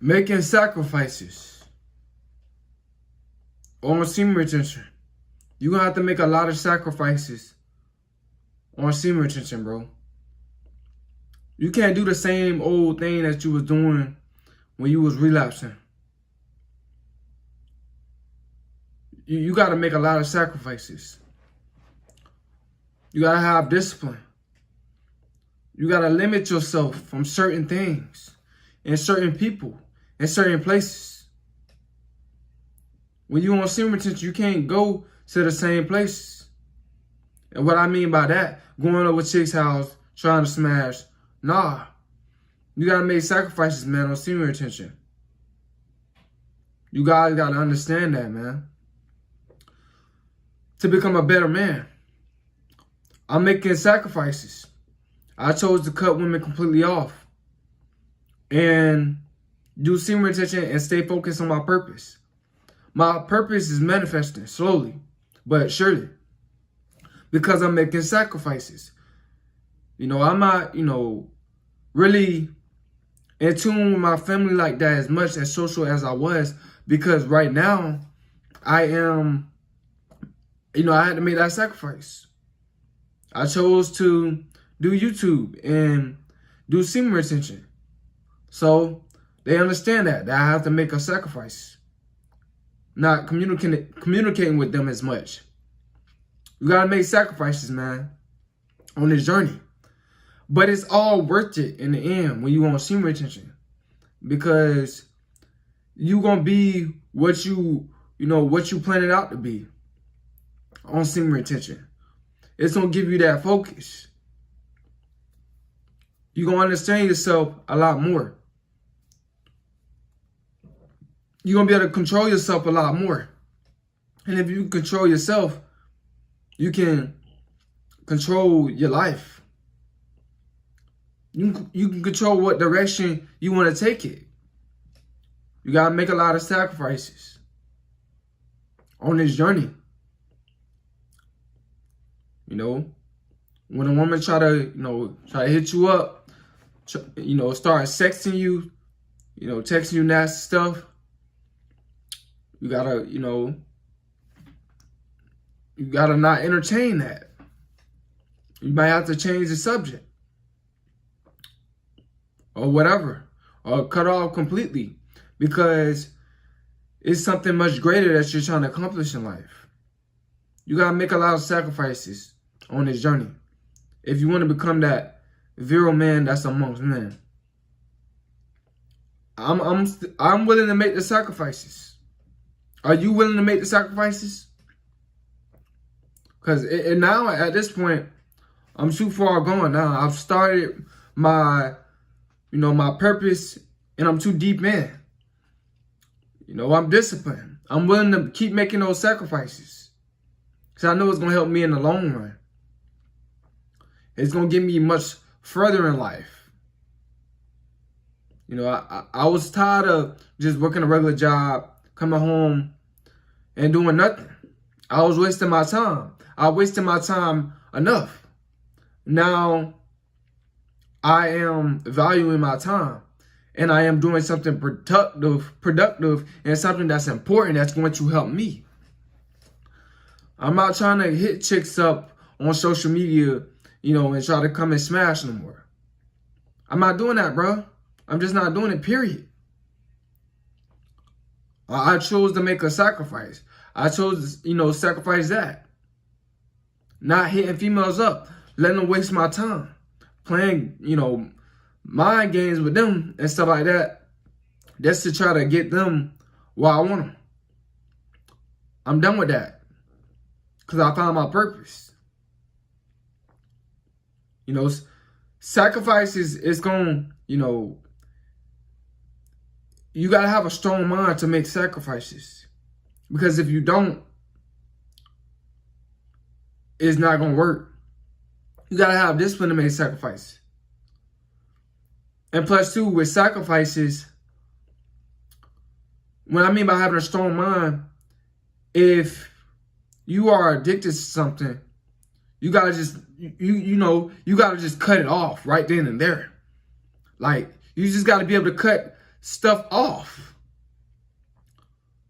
Making sacrifices on semen retention. You're going to have to make a lot of sacrifices on semen retention, bro. You can't do the same old thing that you was doing when you was relapsing. You got to make a lot of sacrifices. You got to have discipline. You got to limit yourself from certain things and certain people and certain places. When you on semen retention, you can't go to the same places. And what I mean by that, going over chicks' house, trying to smash, nah. You got to make sacrifices, man, on semen retention. You guys got to understand that, man. To become a better man, I'm making sacrifices. I chose to cut women completely off and do semen retention and stay focused on my purpose. My purpose is manifesting slowly, but surely, because I'm making sacrifices. I'm not, really in tune with my family like that as much as social as I was, because right now I am, I had to make that sacrifice. I chose to do YouTube and do semen retention. So they understand that I have to make a sacrifice. Not communicating with them as much. You gotta make sacrifices, man, on this journey. But it's all worth it in the end when you want semen retention. Because you gonna be what you planned it out to be on semen retention. It's gonna give you that focus. You're gonna understand yourself a lot more. You're gonna be able to control yourself a lot more. And if you control yourself, you can control your life. You can control what direction you want to take it. You gotta make a lot of sacrifices on this journey. When a woman try to hit you up, start sexting you, texting you nasty stuff, you gotta, you gotta not entertain that. You might have to change the subject or whatever, or cut off completely, because it's something much greater that you're trying to accomplish in life. You gotta make a lot of sacrifices on this journey if you want to become that virile man that's amongst men. I'm willing to make the sacrifices. Are you willing to make the sacrifices? Because now at this point, I'm too far gone now. I've started my purpose, and I'm too deep in. I'm disciplined. I'm willing to keep making those sacrifices, because I know it's going to help me in the long run. It's going to get me much further in life. I was tired of just working a regular job, coming home, and doing nothing. I was wasting my time. I wasted my time enough. Now, I am valuing my time. And I am doing something productive, and something that's important that's going to help me. I'm not trying to hit chicks up on social media, and try to come and smash no more. I'm not doing that, bro. I'm just not doing it, period. I chose to make a sacrifice. I chose to, sacrifice that. Not hitting females up, letting them waste my time, playing, mind games with them and stuff like that. That's to try to get them where I want them. I'm done with that, because I found my purpose. Sacrifices is going, you got to have a strong mind to make sacrifices. Because if you don't, it's not going to work. You got to have discipline to make sacrifices. And plus, too, with sacrifices, what I mean by having a strong mind, if you are addicted to something, you gotta just, you gotta just cut it off right then and there. Like, you just gotta be able to cut stuff off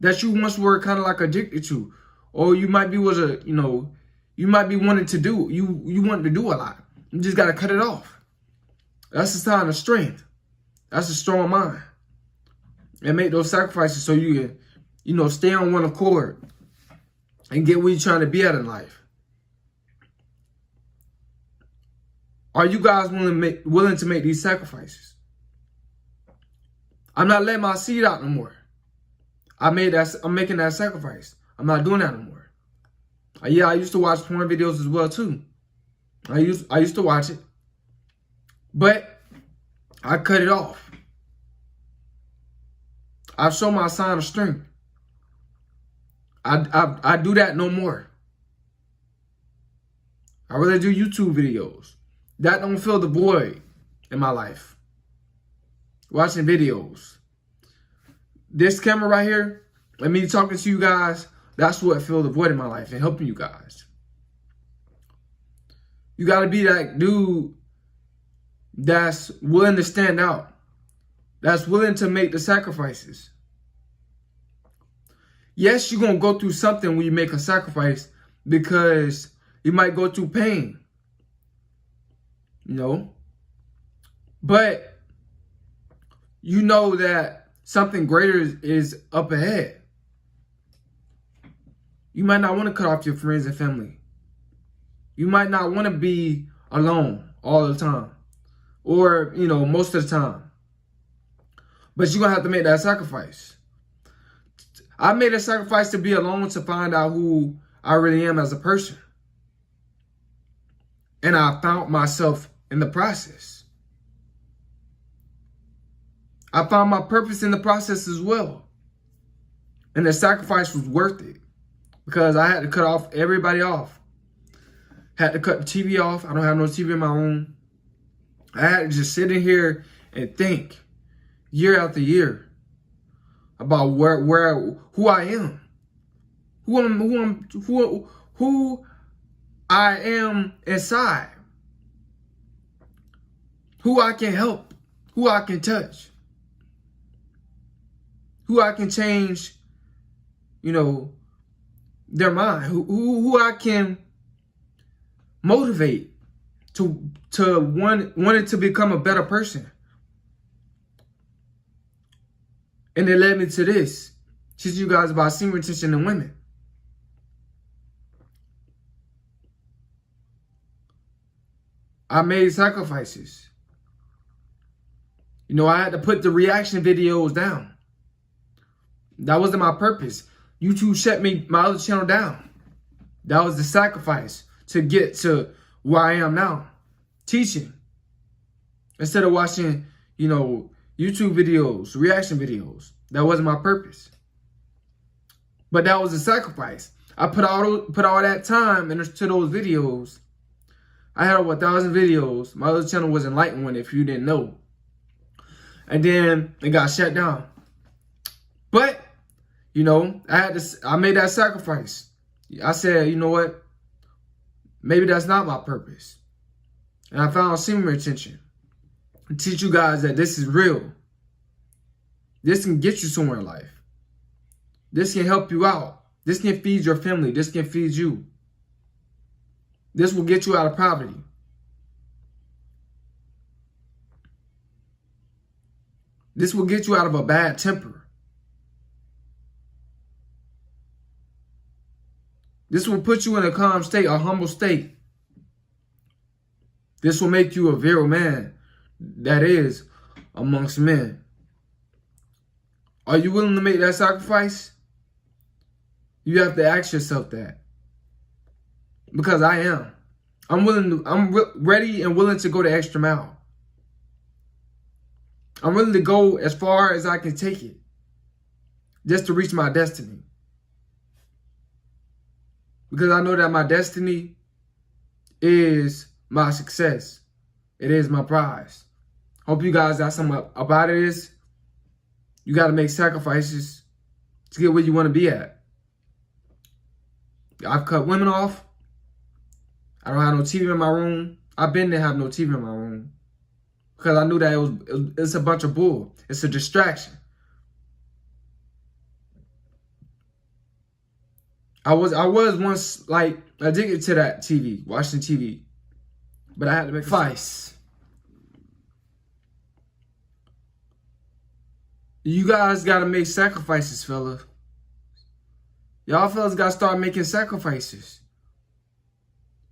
that you once were kind of like addicted to, or you might be you might be wanting to do. You want to do a lot. You just gotta cut it off. That's a sign of strength. That's a strong mind. And make those sacrifices so you can, stay on one accord and get where you're trying to be at in life. Are you guys willing to make these sacrifices? I'm not letting my seed out no more. I'm making that sacrifice. I'm not doing that no more. Yeah, I used to watch porn videos as well too. I used to watch it, but I cut it off. I've shown my sign of strength. I do that no more. I rather do YouTube videos. That don't fill the void in my life. Watching videos. This camera right here, and me talking to you guys, that's what filled the void in my life and helping you guys. You got to be that dude that's willing to stand out. That's willing to make the sacrifices. Yes, you're going to go through something when you make a sacrifice because you might go through pain. But you know that something greater is up ahead. You might not want to cut off your friends and family. You might not want to be alone all the time. Or, most of the time. But you're going to have to make that sacrifice. I made a sacrifice to be alone to find out who I really am as a person. And I found myself in the process. I found my purpose in the process as well. And the sacrifice was worth it. Because I had to cut off everybody off. Had to cut the TV off. I don't have no TV in my room. I had to just sit in here and think year after year about who I am, who I am inside, who I can help, who I can touch, who I can change, their mind, who I can motivate to wanting to become a better person. And it led me to this. Teach you guys about semen retention in women. I made sacrifices. I had to put the reaction videos down. That wasn't my purpose. YouTube shut my other channel down. That was the sacrifice to get to where I am now. Teaching. Instead of watching, YouTube videos, reaction videos. That wasn't my purpose. But that was a sacrifice. I put all that time into those videos. I had over 1,000 videos. My other channel was Enlightened One, if you didn't know. And then it got shut down. But, I made that sacrifice. I said, you know what? Maybe that's not my purpose. And I found semen retention. And teach you guys that this is real. This can get you somewhere in life. This can help you out. This can feed your family. This can feed you. This will get you out of poverty. This will get you out of a bad temper. This will put you in a calm state, a humble state. This will make you a virile man that is amongst men. Are you willing to make that sacrifice? You have to ask yourself that. Because I am. I'm ready and willing to go the extra mile. I'm willing to go as far as I can take it. Just to reach my destiny. Because I know that my destiny is my success. It is my prize. Hope you guys got something up out of this. You got to make sacrifices to get where you want to be at. I've cut women off. I don't have no TV in my room. I've been to have no TV in my room. because I knew that it's a bunch of bull. It's a distraction. I was once like addicted to that TV, watching TV, but I had to make advice. You guys gotta make sacrifices, fella. Y'all fellas gotta start making sacrifices.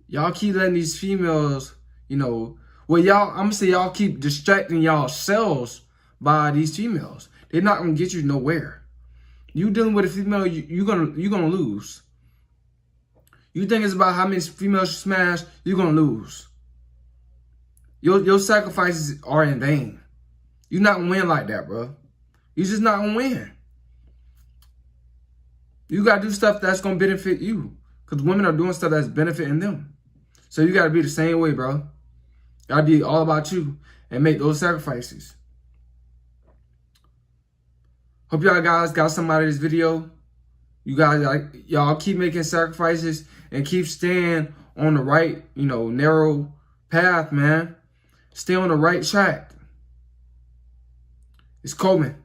Y'all keep letting these females, well, I'm gonna say y'all keep distracting y'allselves by these females. They're not gonna get you nowhere. You dealing with a female, you're gonna lose. You think it's about how many females you smash, you're gonna lose. Your sacrifices are in vain. You're not gonna win like that, bro. You're just not gonna win. You gotta do stuff that's gonna benefit you. Because women are doing stuff that's benefiting them. So you gotta be the same way, bro. Gotta be all about you and make those sacrifices. Hope y'all guys got something out of this video. You guys, y'all keep making sacrifices and keep staying on the right, narrow path, man. Stay on the right track. It's Semen.